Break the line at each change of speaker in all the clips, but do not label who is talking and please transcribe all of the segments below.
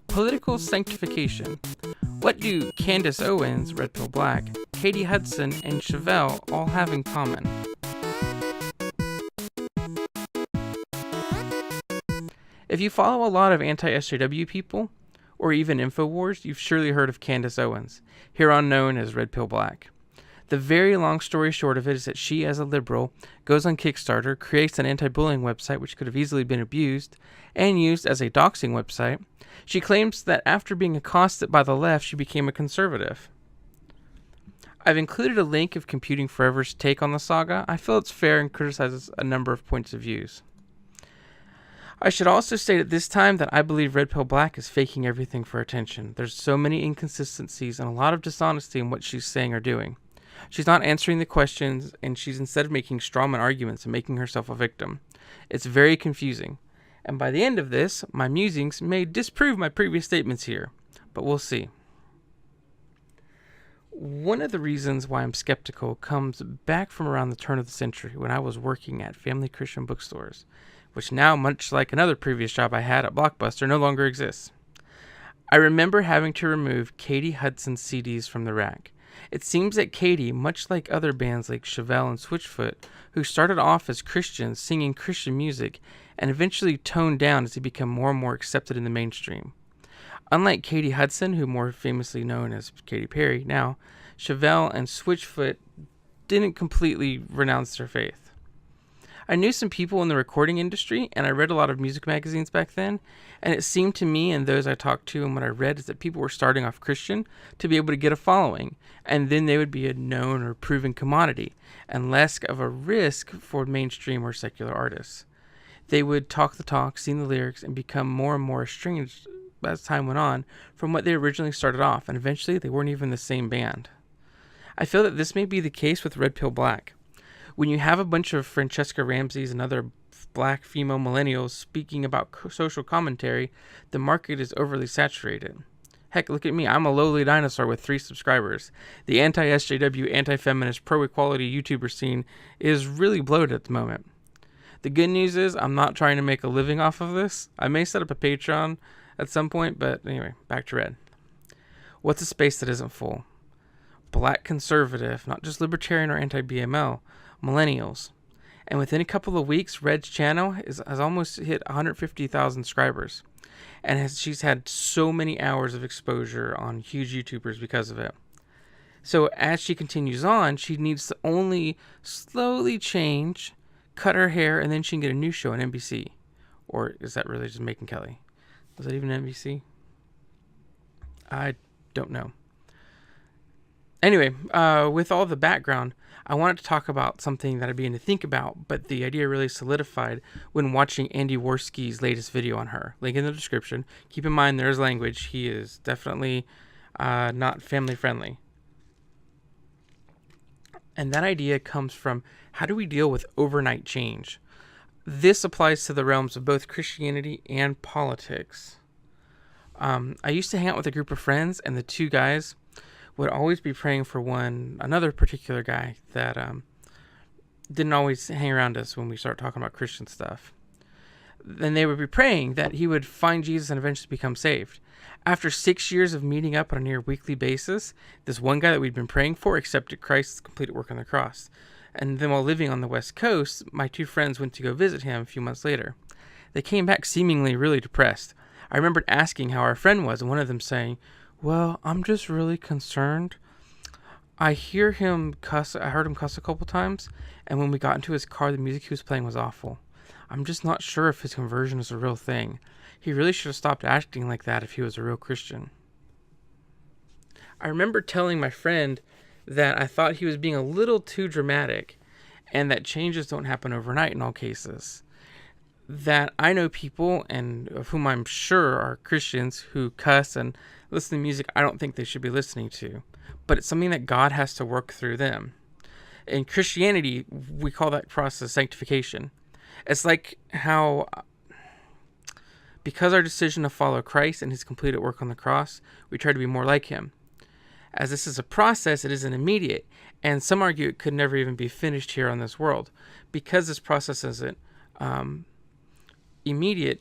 Political sanctification. What do Candace Owens, RedPillBlack, Katy Hudson, and Chevelle all have in common? If you follow a lot of anti-SJW people, or even InfoWars, you've surely heard of Candace Owens, hereon known as RedPillBlack. The very long story short of it is that she, as a liberal, goes on Kickstarter, creates an anti-bullying website which could have easily been abused, and used as a doxing website. She claims that after being accosted by the left, she became a conservative. I've included a link of Computing Forever's take on the saga. I feel it's fair and criticizes a number of points of views. I should also state at this time that I believe RedPillBlack is faking everything for attention. There's so many inconsistencies and a lot of dishonesty in what she's saying or doing. She's not answering the questions, and she's instead making strawman arguments and making herself a victim. It's very confusing. And by the end of this, my musings may disprove my previous statements here, but we'll see. One of the reasons why I'm skeptical comes back from around the turn of the century when I was working at family Christian bookstores, which now, much like another previous job I had at Blockbuster, no longer exists. I remember having to remove Katy Hudson's CDs from the rack. It seems that Katy, much like other bands like Chevelle and Switchfoot, who started off as Christians singing Christian music and eventually toned down as they become more and more accepted in the mainstream. Unlike Katy Hudson, who more famously known as Katy Perry now, Chevelle and Switchfoot didn't completely renounce their faith. I knew some people in the recording industry, and I read a lot of music magazines back then, and it seemed to me and those I talked to and what I read is that people were starting off Christian to be able to get a following, and then they would be a known or proven commodity, and less of a risk for mainstream or secular artists. They would talk the talk, sing the lyrics, and become more and more estranged as time went on from what they originally started off, and eventually they weren't even the same band. I feel that this may be the case with RedPillBlack. When you have a bunch of Francesca Ramseys and other black female millennials speaking about social commentary, the market is overly saturated. Heck, look at me. I'm a lowly dinosaur with 3 subscribers. The anti-SJW, anti-feminist, pro-equality YouTuber scene is really bloated at the moment. The good news is I'm not trying to make a living off of this. I may set up a Patreon at some point, but anyway, back to Red. What's a space that isn't full? Black conservative, not just libertarian or anti-BML, millennials. And within a couple of weeks, Red's channel has almost hit 150,000 subscribers. And she's had so many hours of exposure on huge YouTubers because of it. So as she continues on, she needs to only slowly change, cut her hair, and then she can get a new show on NBC. Or is that really just Macon Kelly? Was that even NBC? I don't know. Anyway, with all the background, I wanted to talk about something that I began to think about, but the idea really solidified when watching Andy Worski's latest video on her. Link in the description. Keep in mind there's language. He is definitely not family friendly. And that idea comes from how do we deal with overnight change? This applies to the realms of both Christianity and politics. I used to hang out with a group of friends, and the 2 guys would always be praying for another particular guy that didn't always hang around us when we start talking about Christian stuff. Then they would be praying that he would find Jesus and eventually become saved. After 6 years of meeting up on a near weekly basis, this one guy that we'd been praying for accepted Christ's completed work on the cross. And then while living on the West Coast, my 2 friends went to go visit him a few months later. They came back seemingly really depressed. I remembered asking how our friend was, and one of them saying, "Well, I'm just really concerned. I heard him cuss a couple times, and when we got into his car, the music he was playing was awful. I'm just not sure if his conversion is a real thing. He really should have stopped acting like that if he was a real Christian." I remember telling my friend that I thought he was being a little too dramatic, and that changes don't happen overnight in all cases. That I know people, and of whom I'm sure are Christians, who cuss and listen to music I don't think they should be listening to. But it's something that God has to work through them. In Christianity, we call that process sanctification. It's like how, because our decision to follow Christ and his completed work on the cross, we try to be more like him. As this is a process, it isn't immediate, and some argue it could never even be finished here on this world. Because this process isn't immediate,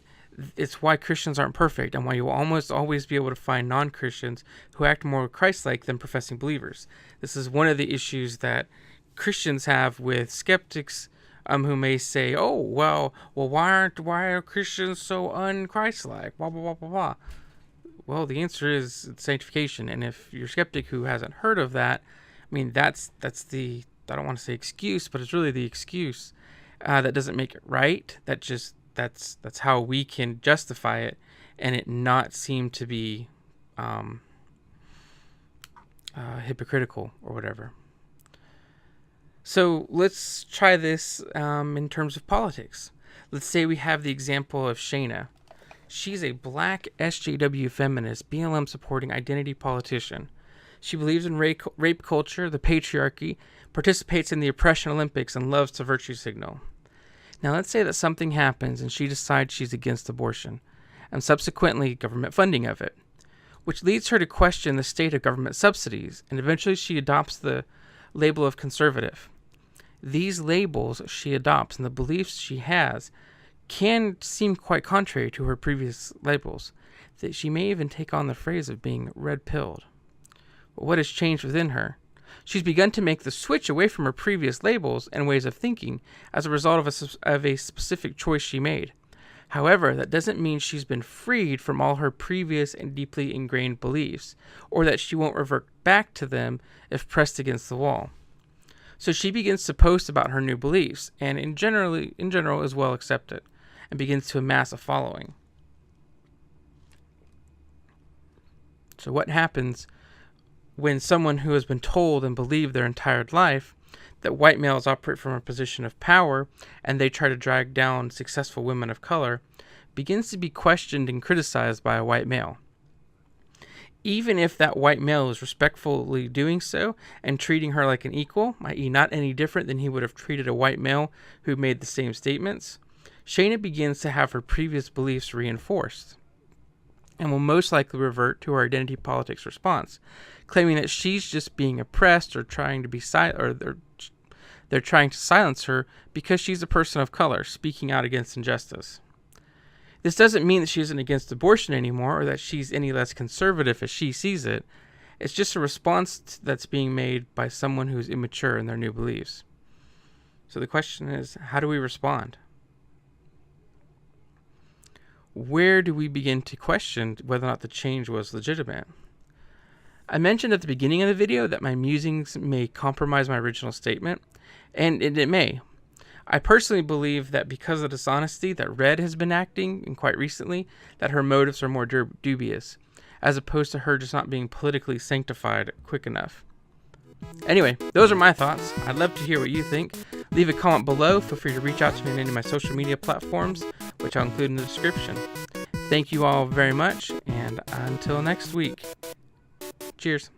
It's why Christians aren't perfect, and why you will almost always be able to find non-Christians who act more Christ-like than professing believers. This is one of the issues that Christians have with skeptics, who may say, "Oh, well, why are Christians so un-Christ-like?" Blah blah blah blah blah. Well, the answer is sanctification, and if you're a skeptic who hasn't heard of that, I mean, that's the, I don't want to say excuse, but it's really the excuse that doesn't make it right. That's how we can justify it, and it not seem to be hypocritical or whatever. So let's try this in terms of politics. Let's say we have the example of Shayna. She's a black SJW feminist, BLM supporting identity politician. She believes in rape culture, the patriarchy, participates in the oppression Olympics, and loves to virtue signal. Now let's say that something happens and she decides she's against abortion, and subsequently government funding of it, which leads her to question the state of government subsidies, and eventually she adopts the label of conservative. These labels she adopts and the beliefs she has can seem quite contrary to her previous labels, that she may even take on the phrase of being red-pilled. But what has changed within her? She's begun to make the switch away from her previous labels and ways of thinking as a result of a specific choice she made. However, that doesn't mean she's been freed from all her previous and deeply ingrained beliefs, or that she won't revert back to them if pressed against the wall. So she begins to post about her new beliefs, and in general is well accepted, and begins to amass a following. So what happens when someone who has been told and believed their entire life that white males operate from a position of power and they try to drag down successful women of color begins to be questioned and criticized by a white male? Even if that white male is respectfully doing so and treating her like an equal, i.e. not any different than he would have treated a white male who made the same statements, Shayna begins to have her previous beliefs reinforced and will most likely revert to her identity politics response, claiming that she's just being oppressed or trying to be they're trying to silence her because she's a person of color speaking out against injustice. This doesn't mean that she isn't against abortion anymore or that she's any less conservative as she sees it. It's just a response that's being made by someone who's immature in their new beliefs. So the question is, how do we respond? Where do we begin to question whether or not the change was legitimate? I mentioned at the beginning of the video that my musings may compromise my original statement, and it may. I personally believe that because of the dishonesty that Red has been acting, and quite recently, that her motives are more dubious, as opposed to her just not being politically sanctified quick enough. Anyway, those are my thoughts. I'd love to hear what you think. Leave a comment below. Feel free to reach out to me on any of my social media platforms, which I'll include in the description. Thank you all very much, and until next week, cheers.